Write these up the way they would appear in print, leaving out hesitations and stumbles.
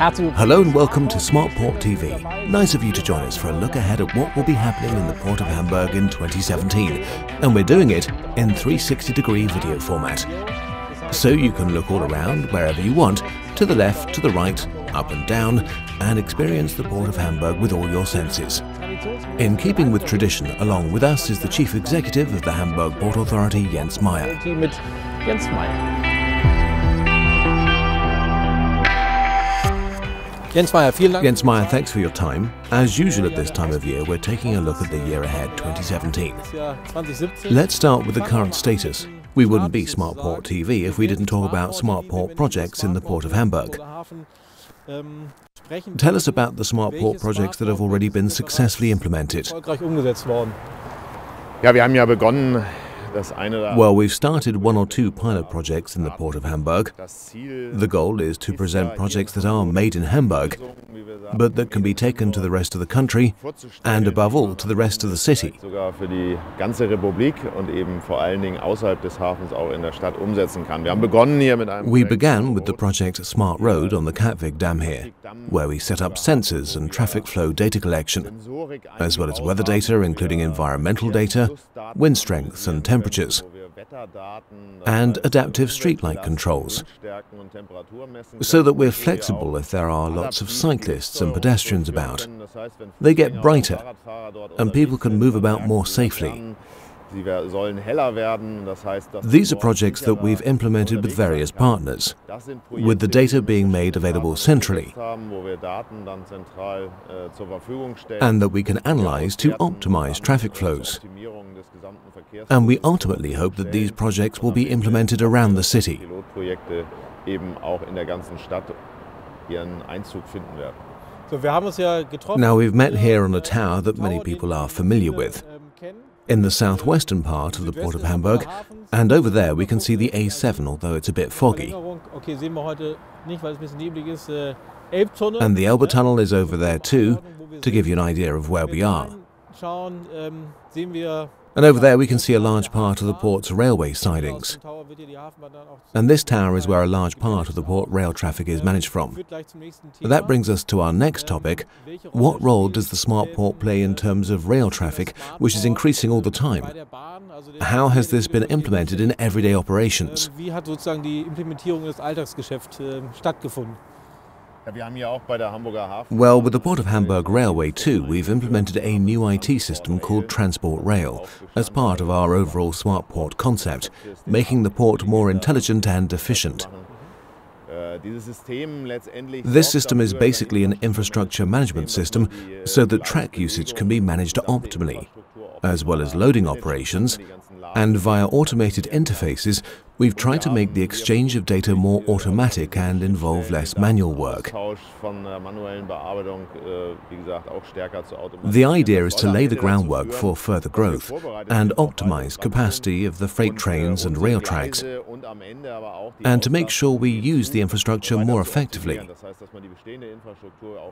Hello and welcome to Smart Port TV. Nice of you to join us for a look ahead at what will be happening in the Port of Hamburg in 2017. And we're doing it in 360-degree video format. So you can look all around wherever you want, to the left, to the right, up and down, and experience the Port of Hamburg with all your senses. In keeping with tradition, along with us is the Chief Executive of the Hamburg Port Authority, Jens Meyer. Jens Meyer, thanks for your time. As usual at this time of year, we're taking a look at the year ahead, 2017. Let's start with the current status. We wouldn't be Smart Port TV if we didn't talk about Smart Port projects in the Port of Hamburg. Tell us about the Smart Port projects that have already been successfully implemented. Well, we've started one or two pilot projects in the Port of Hamburg. The goal is to present projects that are made in Hamburg, but that can be taken to the rest of the country and, above all, to the rest of the city. We began with the project Smart Road on the Katwijk Dam here, where we set up sensors and traffic flow data collection, as well as weather data including environmental data, wind strengths and temperatures, and adaptive streetlight controls, so that we're flexible if there are lots of cyclists and pedestrians about. They get brighter, and people can move about more safely. These are projects that we've implemented with various partners, with the data being made available centrally, and that we can analyze to optimize traffic flows. And we ultimately hope that these projects will be implemented around the city. Now, we've met here on a tower that many people are familiar with, in the southwestern part of the Port of Hamburg, and over there we can see the A7, although it's a bit foggy. And the Elbe Tunnel is over there too, to give you an idea of where we are. And over there we can see a large part of the port's railway sidings. And this tower is where a large part of the port rail traffic is managed from. That brings us to our next topic. What role does the Smart Port play in terms of rail traffic, which is increasing all the time? How has this been implemented in everyday operations? Well, with the Port of Hamburg Railway too, we've implemented a new IT system called Transport Rail as part of our overall Smart Port concept, making the port more intelligent and efficient. This system is basically an infrastructure management system so that track usage can be managed optimally, as well as loading operations, and via automated interfaces, we've tried to make the exchange of data more automatic and involve less manual work. The idea is to lay the groundwork for further growth and optimize capacity of the freight trains and rail tracks, and to make sure we use the infrastructure more effectively.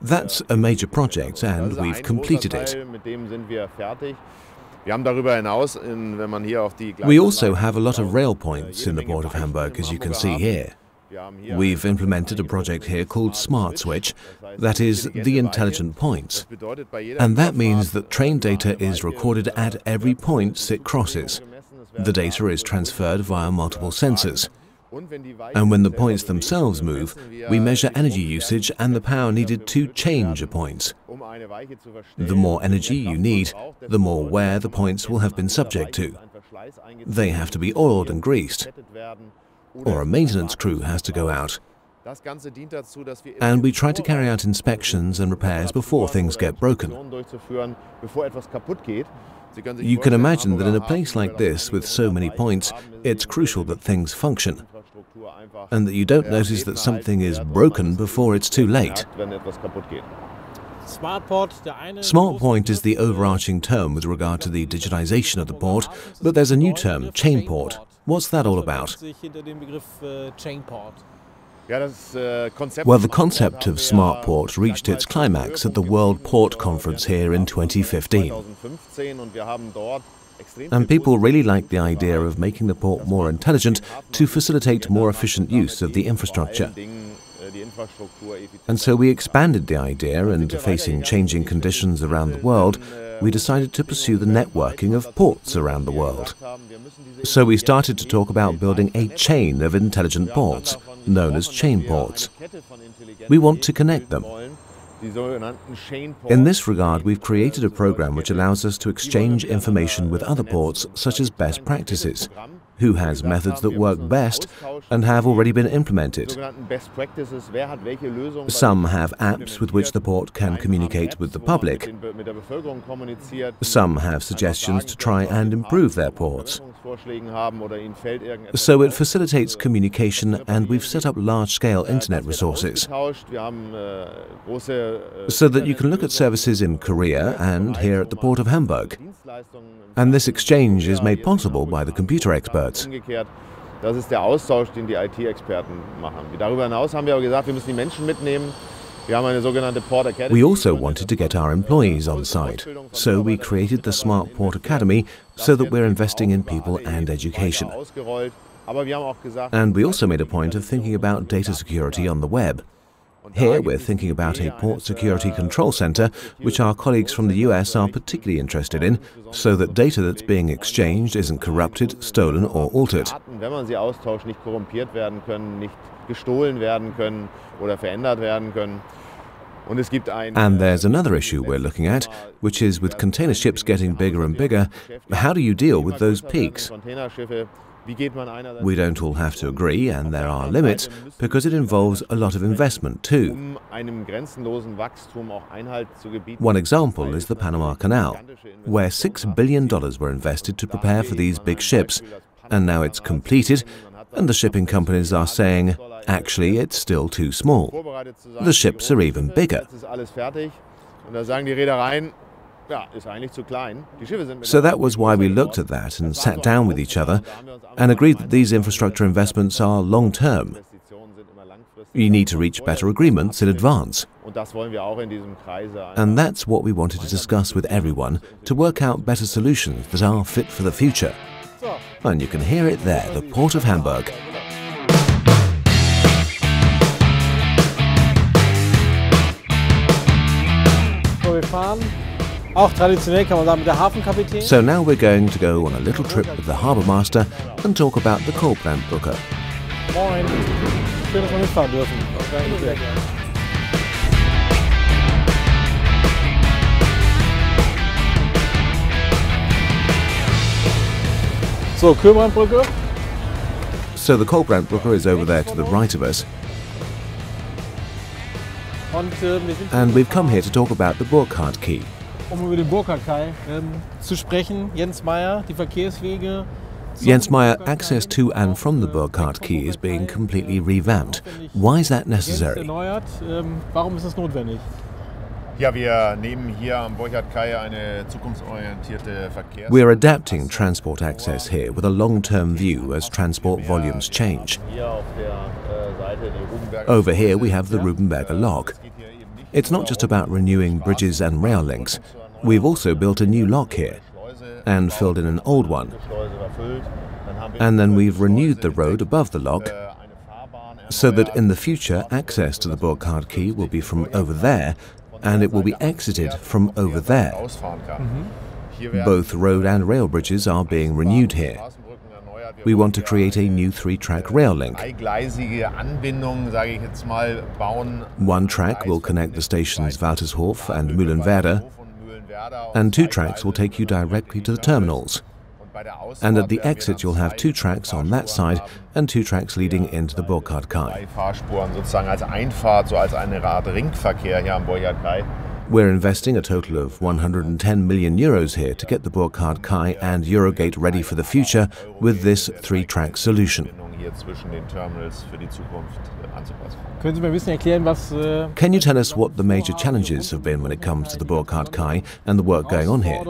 That's a major project, and we've completed it. We also have a lot of rail points in the Port of Hamburg, as you can see here. We've implemented a project here called Smart Switch, that is, the intelligent points. And that means that train data is recorded at every point it crosses. The data is transferred via multiple sensors. And when the points themselves move, we measure energy usage and the power needed to change a point. The more energy you need, the more wear the points will have been subject to. They have to be oiled and greased, or a maintenance crew has to go out. And we try to carry out inspections and repairs before things get broken. You can imagine that in a place like this, with so many points, it's crucial that things function, and that you don't notice that something is broken before it's too late. Smart Point is the overarching term with regard to the digitization of the port, but there's a new term, Chain Port. What's that all about? Well, the concept of Smart Port reached its climax at the World Port Conference here in 2015. And people really like the idea of making the port more intelligent to facilitate more efficient use of the infrastructure. And so we expanded the idea, and facing changing conditions around the world, we decided to pursue the networking of ports around the world. So we started to talk about building a chain of intelligent ports, known as chain ports. We want to connect them. In this regard, we've created a program which allows us to exchange information with other ports, such as best practices, who has methods that work best and have already been implemented. Some have apps with which the port can communicate with the public. Some have suggestions to try and improve their ports. So it facilitates communication, and we've set up large-scale internet resources so that you can look at services in Korea and here at the port of Hamburg. And this exchange is made possible by the computer experts. Das ist der Austausch, den die IT-Experten machen. Darüber hinaus haben wir auch gesagt, wir müssen die Menschen mitnehmen. Wir haben eine sogenannte Port Academy. We also wanted to get our employees on site, so we created the Smart Port Academy so that we're investing in people and education. And we also made a point of thinking about data security on the web. Here we're thinking about a port security control center, which our colleagues from the US are particularly interested in, so that data that's being exchanged isn't corrupted, stolen or altered. Wenn man sie austauscht, nicht korrumpiert werden können, nicht gestohlen werden können oder verändert werden können. And there's another issue we're looking at, which is with container ships getting bigger and bigger, how do you deal with those peaks? We don't all have to agree, and there are limits, because it involves a lot of investment too. One example is the Panama Canal, where $6 billion were invested to prepare for these big ships, and now it's completed, and the shipping companies are saying, actually, it's still too small. The ships are even bigger. So that was why we looked at that and sat down with each other and agreed that these infrastructure investments are long-term. You need to reach better agreements in advance. And that's what we wanted to discuss with everyone, to work out better solutions that are fit for the future. And you can hear it there, the Port of Hamburg. So now we're going to go on a little trip with the harbour master and talk about the Kolbrandbrücke. Moin, schön, dass wir mitfahren dürfen. So, Kolbrandbrücke. So the Kolbrandbrücke is over there to the right of us. And we've come here to talk about the Burkhardt Quay. Über den Burkhardt Kai zu sprechen, Jens Meyer, die Verkehrswege. Jens Meyer, access to and from the Burkhardt Quay is being completely revamped. Why is that necessary? Warum ist das notwendig? Ja, wir nehmen hier am Burkhardt Kai eine zukunftsorientierte Verkehrs... We are adapting transport access here with a long-term view as transport volumes change. Over here we have the Rubenberger Lock. It's not just about renewing bridges and rail links. We've also built a new lock here and filled in an old one. And then we've renewed the road above the lock so that in the future access to the Burkhardt Quay will be from over there and it will be exited from over there. Both road and rail bridges are being renewed here. We want to create a new 3-track rail link. One track will connect the stations Waltershof and Mühlenwerder, and 2 tracks will take you directly to the terminals. And at the exit you'll have 2 tracks on that side and 2 tracks leading into the Burkhardt Kai. We're investing a total of 110 million euros here to get the Burkhardt Kai and Eurogate ready for the future with this 3-track solution. Can you tell us what the major challenges have been when it comes to the Burkhardt Kai and the work going on here?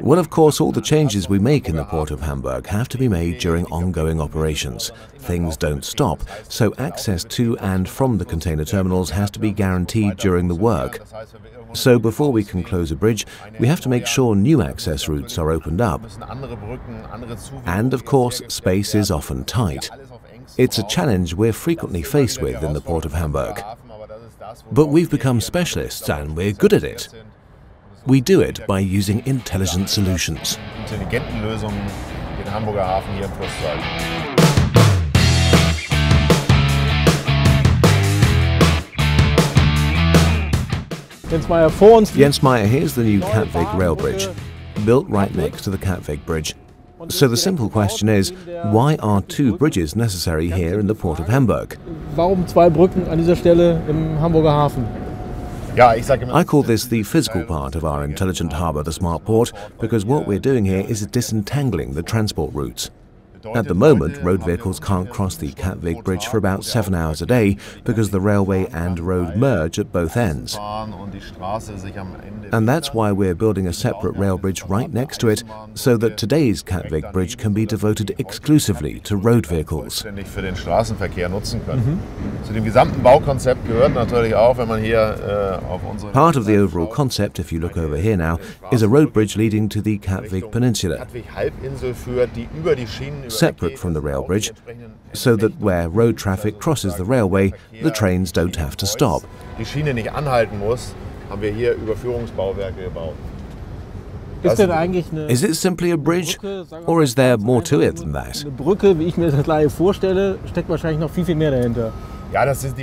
Well, of course, all the changes we make in the Port of Hamburg have to be made during ongoing operations. Things don't stop, so access to and from the container terminals has to be guaranteed during the work. So before we can close a bridge, we have to make sure new access routes are opened up. And of course, space is often tight. It's a challenge we're frequently faced with in the port of Hamburg. But we've become specialists and we're good at it. We do it by using intelligent solutions. Intelligenten Lösungen den Hamburger Hafen hier im Fluss zu halten. Jens Meyer, here's the new Katweg rail bridge, built right next to the Katweg bridge. So the simple question is, why are two bridges necessary here in the port of Hamburg? Warum zwei Brücken an dieser Stelle im Hamburger Hafen? I call this the physical part of our intelligent harbour, the smart port, because what we're doing here is disentangling the transport routes. At the moment, road vehicles can't cross the Katweg bridge for about 7 hours a day because the railway and road merge at both ends. And that's why we're building a separate rail bridge right next to it, so that today's Katweg bridge can be devoted exclusively to road vehicles. Zu dem gesamten Baukonzept gehört natürlich auch, wenn man hier auf unsere Part of the overall concept, if you look over here now, is a road bridge leading to the Katweg Peninsula, Halbinsel führt, die über die Schienen separate from the rail bridge, so that where road traffic crosses the railway, the trains don't have to stop. Die Schiene nicht anhalten muss, haben wir hier Überführungsbauwerke gebaut. Is it simply a bridge, or is there more to it than that? Eine Brücke, wie ich mir das gleich vorstelle, steckt wahrscheinlich noch viel mehr dahinter.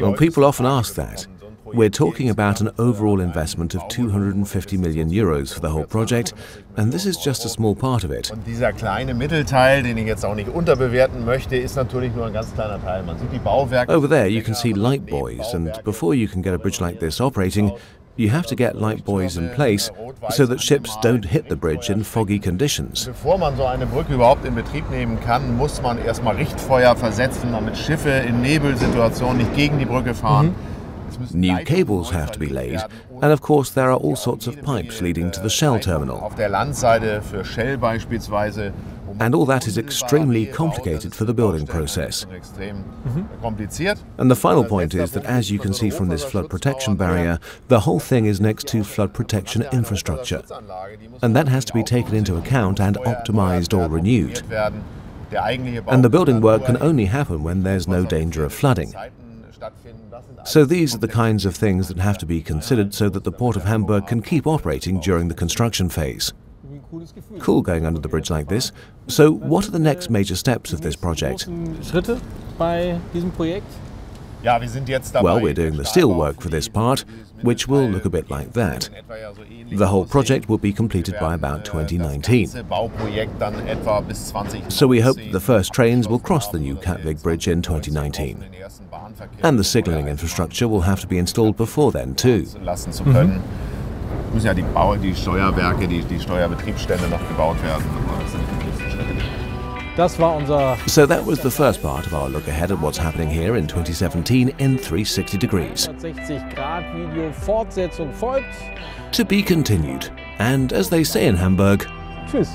Well, people often ask that. We're talking about an overall investment of 250 million euros for the whole project, and this is just a small part of it. Und dieser kleine Mittelteil, den ich jetzt auch nicht unterbewerten möchte, ist natürlich nur ein ganz kleiner Teil. Man sieht die Bauwerke. Over there you can see light buoys, and before you can get a bridge like this operating, you have to get light buoys in place so that ships don't hit the bridge in foggy conditions. Bevor man so eine Brücke überhaupt in Betrieb nehmen kann, muss man erstmal Richtfeuer versetzen, damit Schiffe in Nebelsituationen nicht gegen die Brücke fahren. New cables have to be laid, and of course there are all sorts of pipes leading to the Shell terminal. Auf der Landseite für Shell beispielsweise. And all that is extremely complicated for the building process. And the final point is that, as you can see from this flood protection barrier, the whole thing is next to flood protection infrastructure. And that has to be taken into account and optimized or renewed. And the building work can only happen when there's no danger of flooding. So these are the kinds of things that have to be considered so that the Port of Hamburg can keep operating during the construction phase. Cool going under the bridge like this. So what are the next major steps of this project? Well, we're doing the steel work for this part, which will look a bit like that. The whole project will be completed by about 2019. So we hope that the first trains will cross the new Katweg bridge in 2019. And the signalling infrastructure will have to be installed before then too. Müssen ja die Steuerwerke, die Steuerbetriebsstände noch gebaut werden. So that was the first part of our look ahead at what's happening here in 2017 in 360 degrees. 360-Grad-Video, Fortsetzung folgt. To be continued. And as they say in Hamburg, Tschüss.